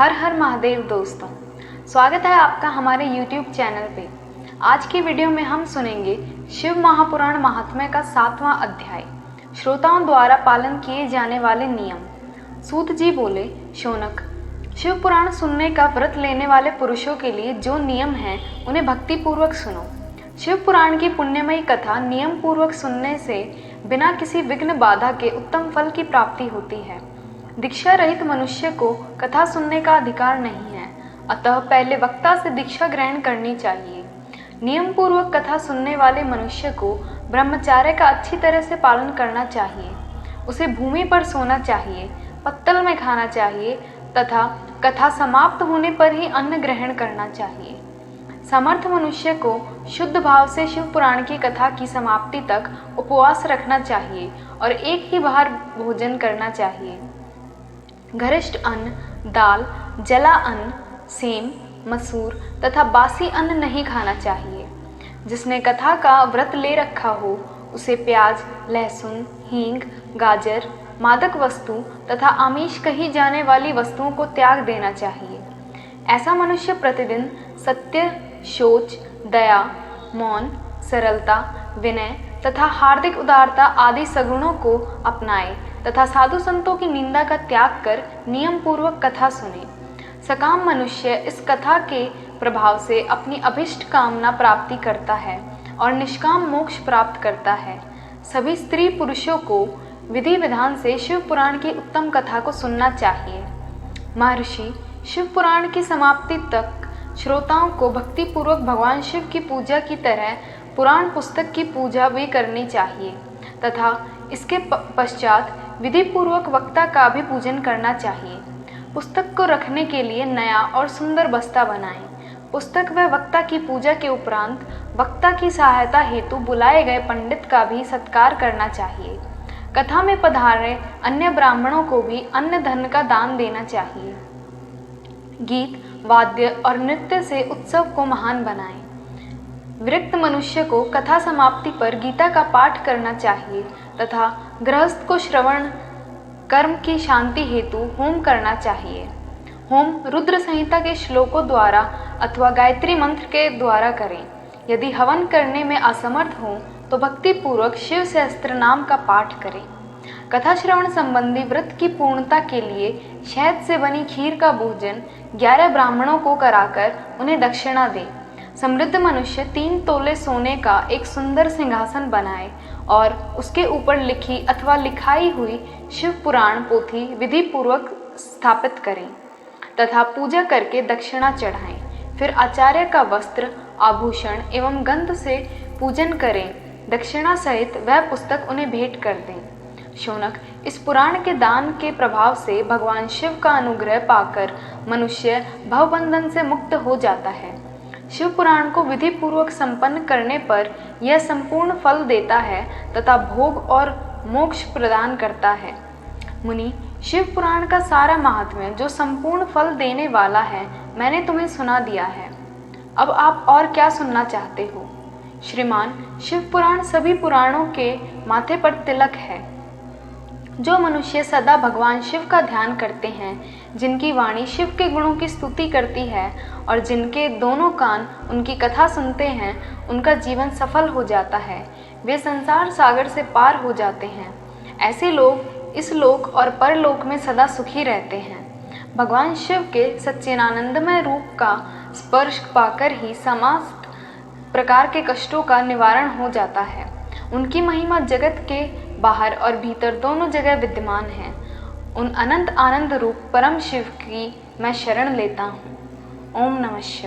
हर हर महादेव दोस्तों, स्वागत है आपका हमारे YouTube चैनल पे। आज की वीडियो में हम सुनेंगे शिव महापुराण महात्म्य का 7वां अध्याय, श्रोताओं द्वारा पालन किए जाने वाले नियम। सूत जी बोले, शौनक, शिव पुराण सुनने का व्रत लेने वाले पुरुषों के लिए जो नियम हैं उन्हें भक्ति पूर्वक सुनो। शिव पुराण की पुण्यमयी कथा नियम पूर्वक सुनने से बिना किसी विघ्न बाधा के उत्तम फल की प्राप्ति होती है। दीक्षा रहित मनुष्य को कथा सुनने का अधिकार नहीं है, अतः पहले वक्ता से दीक्षा ग्रहण करनी चाहिए। नियम पूर्वक कथा सुनने वाले मनुष्य को ब्रह्मचार्य का अच्छी तरह से पालन करना चाहिए। उसे भूमि पर सोना चाहिए, पत्तल में खाना चाहिए तथा कथा समाप्त होने पर ही अन्न ग्रहण करना चाहिए। समर्थ मनुष्य को शुद्ध भाव से शिव पुराण की कथा की समाप्ति तक उपवास रखना चाहिए और एक ही बार भोजन करना चाहिए। गरिष्ठ अन्न, दाल, जला अन्न, सेम, मसूर तथा बासी अन्न नहीं खाना चाहिए। जिसने कथा का व्रत ले रखा हो उसे प्याज, लहसुन, हींग, गाजर, मादक वस्तु तथा आमिष कही जाने वाली वस्तुओं को त्याग देना चाहिए। ऐसा मनुष्य प्रतिदिन सत्य, शौच, दया, मौन, सरलता, विनय तथा हार्दिक उदारता आदि सगुणों को अपनाए तथा साधु संतों की निंदा का त्याग कर नियम पूर्वक कथा सुने। सकाम मनुष्य इस कथा के प्रभाव से अपनी अभिष्ट कामना प्राप्ति करता है और निष्काम मोक्ष प्राप्त करता है। सभी स्त्री पुरुषों को विधि विधान से शिव पुराण की उत्तम कथा को सुनना चाहिए। महर्षि, शिव पुराण की समाप्ति तक श्रोताओं को भक्ति पूर्वक भगवान शिव की पूजा की तरह पुराण पुस्तक की पूजा भी करनी चाहिए तथा इसके पश्चात विधि पूर्वक वक्ता का भी पूजन करना चाहिए। पुस्तक को रखने के लिए नया और सुंदर बस्ता बनाएं। पुस्तक व वक्ता की पूजा के उपरांत वक्ता की सहायता हेतु बुलाए गए पंडित का भी सत्कार करना चाहिए। कथा में पधारे अन्य ब्राह्मणों को भी अन्न धन का दान देना चाहिए। गीत, वाद्य और नृत्य से उत्सव को महान बनाएं। विरक्त मनुष्य को कथा समाप्ति पर गीता का पाठ करना चाहिए तथा गृहस्थ को श्रवण कर्म की शांति हेतु होम करना चाहिए। होम रुद्र संहिता के श्लोकों द्वारा अथवा गायत्री मंत्र के द्वारा करें। यदि हवन करने में असमर्थ हो तो भक्ति पूर्वक शिव सहस्त्र नाम का पाठ करें। कथा श्रवण संबंधी व्रत की पूर्णता के लिए शहद से बनी खीर का भोजन 11 ब्राह्मणों को कराकर उन्हें दक्षिणा दें। समृद्ध मनुष्य 3 तोले सोने का एक सुंदर सिंहासन बनाए और उसके ऊपर लिखी अथवा लिखाई हुई शिव पुराण पोथी विधि पूर्वक स्थापित करें तथा पूजा करके दक्षिणा चढ़ाएं। फिर आचार्य का वस्त्र, आभूषण एवं गंध से पूजन करें। दक्षिणा सहित वह पुस्तक उन्हें भेंट कर दें। शौनक, इस पुराण के दान के प्रभाव से भगवान शिव का अनुग्रह पाकर मनुष्य भवबंधन से मुक्त हो जाता है। शिव पुराण को विधि पूर्वक संपन्न करने पर यह संपूर्ण फल देता है तथा भोग और मोक्ष प्रदान करता है। मुनि, शिव पुराण का सारा महात्म्य जो संपूर्ण फल देने वाला है मैंने तुम्हें सुना दिया है। अब आप और क्या सुनना चाहते हो? श्रीमान, शिव पुराण सभी पुराणों के माथे पर तिलक है। जो मनुष्य सदा भगवान शिव का ध्यान करते हैं, जिनकी वाणी शिव के गुणों की स्तुति करती है और जिनके दोनों कान उनकी कथा सुनते हैं, उनका जीवन सफल हो जाता है। वे संसार सागर से पार हो जाते हैं। ऐसे लोग इस लोक और परलोक में सदा सुखी रहते हैं। भगवान शिव के सच्चिदानंदमय रूप का स्पर्श पाकर ही समस्त प्रकार के कष्टों का निवारण हो जाता है। उनकी महिमा जगत के बाहर और भीतर दोनों जगह विद्यमान है। उन अनंत आनंद रूप परम शिव की मैं शरण लेता हूँ। ओम नमः शिवाय।